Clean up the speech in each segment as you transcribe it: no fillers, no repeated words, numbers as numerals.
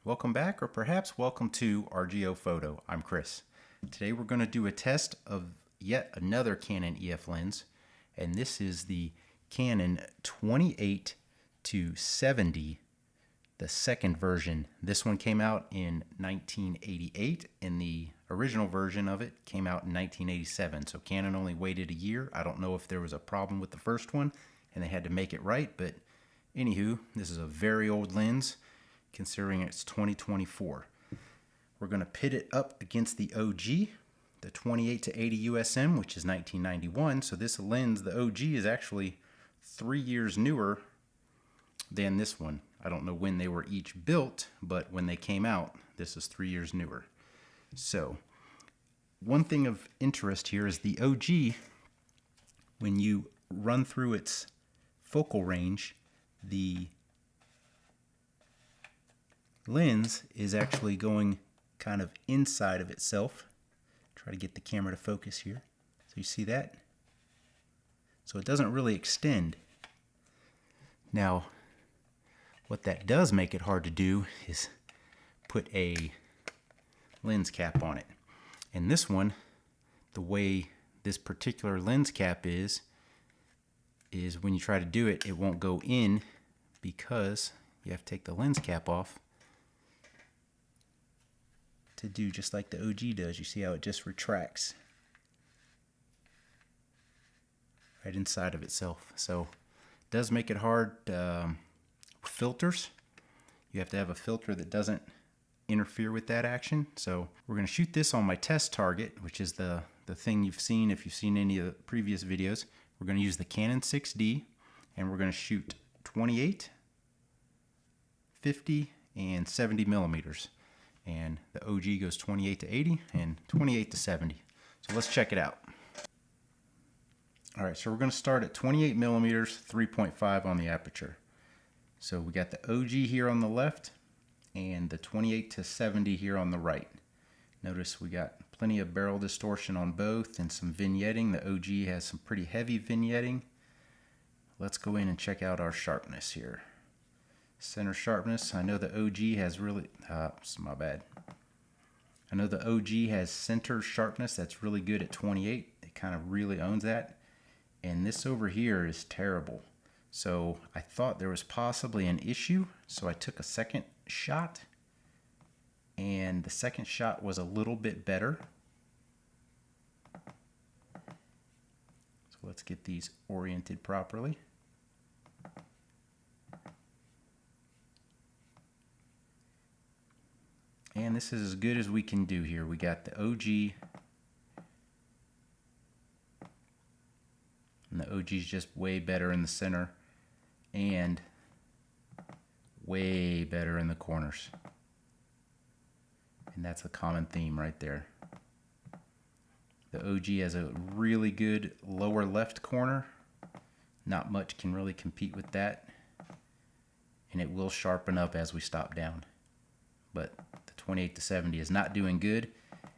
Welcome back, or perhaps welcome to RGO Photo. I'm Chris. Today we're going to do a test of yet another Canon EF lens, and this is the Canon 28 to 70, the second version. This one came out in 1988, and the original version of it came out in 1987. So Canon only waited a year. I don't know if there was a problem with the first one and they had to make it right, but anywho, this is a very old lens considering it's 2024. We're going to pit it up against the OG, the 28 to 80 USM, which is 1991. So this lens, the OG, is actually 3 years newer than this one. I don't know when they were each built, but when they came out, this is 3 years newer. So one thing of interest here is the OG, when you run through its focal range, the lens is actually going kind of inside of itself. Try to get the camera to focus here. So you see that? So it doesn't really extend. Now, what that does make it hard to do is put a lens cap on it. And this one, the way this particular lens cap is when you try to do it, it won't go in because you have to take the lens cap off to do just like the OG does. You see how it just retracts right inside of itself. So it does make it hard. Filters, you have to have a filter that doesn't interfere with that action. So we're going to shoot this on my test target, which is the thing you've seen if you've seen any of the previous videos. We're going to use the Canon 6D, and we're going to shoot 28, 50, and 70 millimeters. And the OG goes 28 to 80 and 28 to 70. So let's check it out. All right, so we're going to start at 28 millimeters, 3.5 on the aperture. So we got the OG here on the left and the 28 to 70 here on the right. Notice we got plenty of barrel distortion on both and some vignetting. The OG has some pretty heavy vignetting. Let's go in and check out our sharpness here. Center sharpness, I know the OG has really, my bad. I know the OG has center sharpness that's really good at 28. It kind of really owns that. And this over here is terrible. So I thought there was possibly an issue, so I took a second shot, and the second shot was a little bit better. So let's get these oriented properly. And this is as good as we can do here. We got the OG, and the OG is just way better in the center and way better in the corners. And that's a common theme right there. The OG has a really good lower left corner. Not much can really compete with that. And it will sharpen up as we stop down. But the 28 to 70 is not doing good.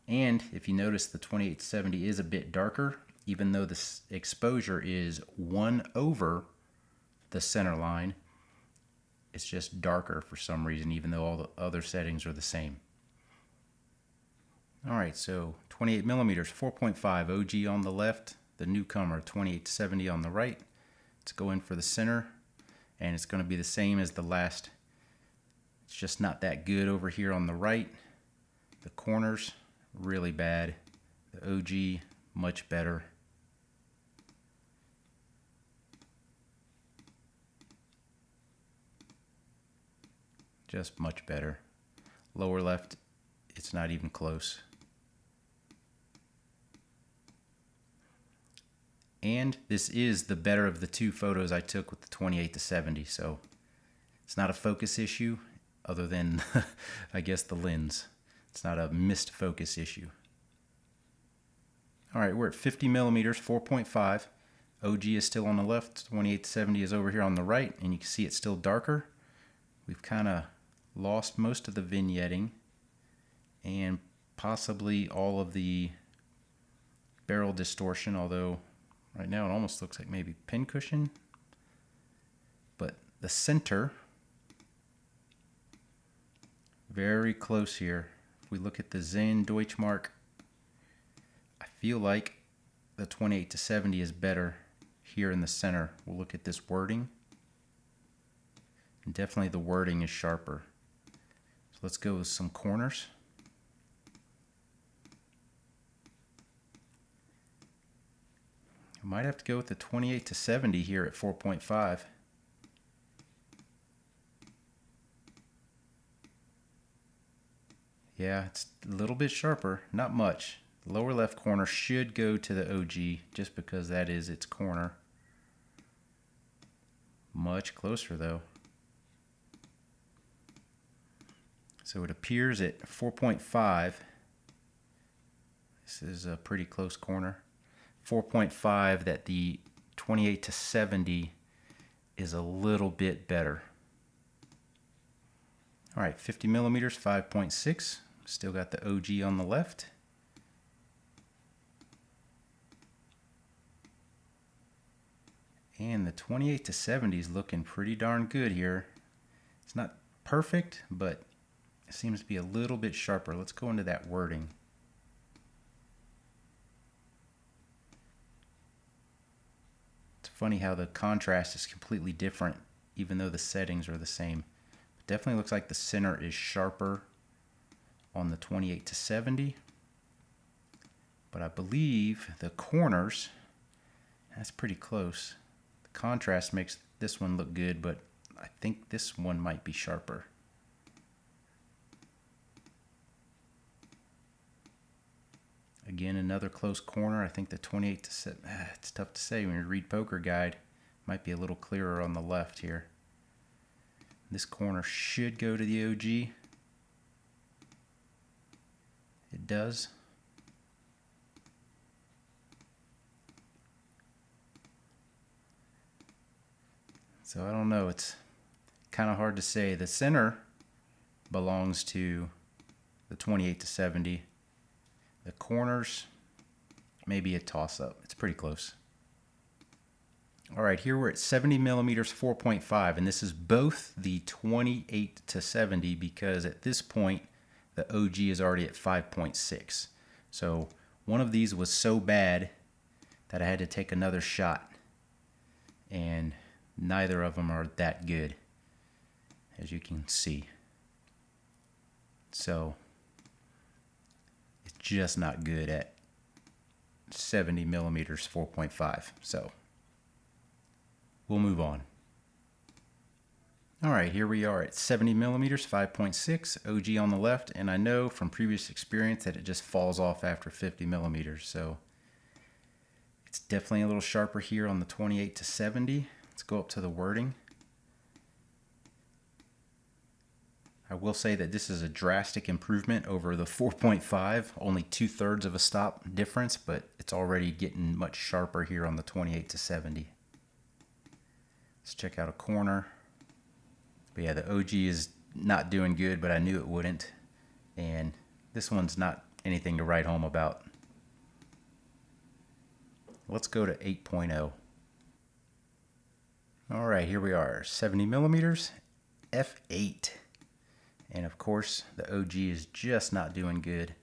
And if you notice, the 28 to 70 is a bit darker, even though the exposure is 1 over the center line. It's just darker for some reason, even though all the other settings are the same. All right, so 28 millimeters, 4.5 OG on the left, the newcomer 28 to 70 on the right. Let's go in for the center, and it's going to be the same as the last. It's just not that good over here on the right. The corners, really bad. The OG, much better. Just much better. Lower left, it's not even close. And this is the better of the two photos I took with the 28 to 70, so it's not a focus issue other than, I guess, the lens. It's not a missed focus issue. All right, we're at 50 millimeters, 4.5. OG is still on the left, 28 to 70 is over here on the right, and you can see it's still darker. We've kind of lost most of the vignetting and possibly all of the barrel distortion, although right now it almost looks like maybe pincushion. But the center Very close here. If we look at the Zen Deutschmark, I feel like the 28-70 is better here in the center. We'll look at this wording. And definitely the wording is sharper. So let's go with some corners. I might have to go with the 28-70 here at 4.5. Yeah, it's a little bit sharper, not much. The lower left corner should go to the OG just because that is its corner. Much closer though. So it appears at 4.5. This is a pretty close corner. 4.5 that the 28-70 is a little bit better. All right, 50 millimeters, 5.6. Still got the OG on the left. And the 28-70 is looking pretty darn good here. It's not perfect, but it seems to be a little bit sharper. Let's go into that wording. It's funny how the contrast is completely different, even though the settings are the same. It definitely looks like the center is sharper on the 28-70, but I believe the corners, that's pretty close. The contrast makes this one look good, but I think this one might be sharper. Again, another close corner. I think the 28-70, it's tough to say when you read Poker Guide. Might be a little clearer on the left here. This corner should go to the OG. It does. So I don't know, it's kind of hard to say. The center belongs to the 28-70. The corners, maybe a toss-up. It's pretty close. All right, here we're at 70 millimeters, 4.5, and this is both the 28-70 because at this point, the OG is already at 5.6. So one of these was so bad that I had to take another shot, and neither of them are that good, as you can see. So it's just not good at 70 millimeters, 4.5. So we'll move on. All right, here we are at 70 millimeters, 5.6, OG on the left, and I know from previous experience that it just falls off after 50 millimeters, so it's definitely a little sharper here on the 28-70. Let's go up to the wording. I will say that this is a drastic improvement over the 4.5, only 2/3 of a stop difference, but it's already getting much sharper here on the 28-70. Let's check out a corner. But yeah, the OG is not doing good, but I knew it wouldn't. And this one's not anything to write home about. Let's go to 8.0. All right, here we are, 70 millimeters, f8. And of course, the OG is just not doing good.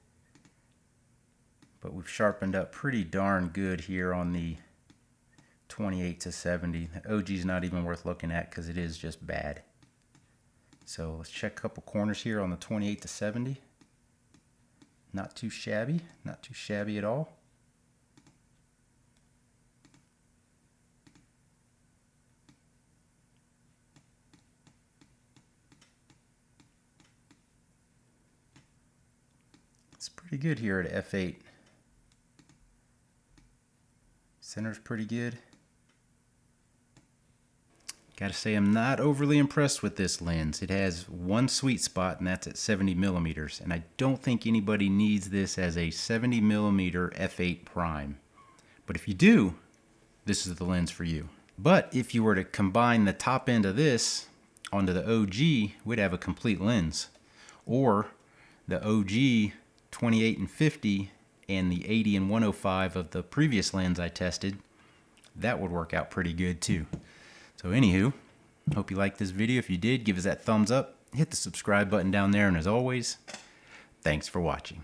But we've sharpened up pretty darn good here on the 28-70. The OG is not even worth looking at because it is just bad. So let's check a couple corners here on the 28-70. Not too shabby, not too shabby at all. It's pretty good here at f8. Center's pretty good. Gotta say, I'm not overly impressed with this lens. It has one sweet spot, and that's at 70 millimeters. And I don't think anybody needs this as a 70 millimeter f8 prime. But if you do, this is the lens for you. But if you were to combine the top end of this onto the OG, we'd have a complete lens. Or the OG 28 and 50 and the 80 and 105 of the previous lens I tested, that would work out pretty good too. So anywho, hope you liked this video. If you did, give us that thumbs up. hit the subscribe button down there. And as always, thanks for watching.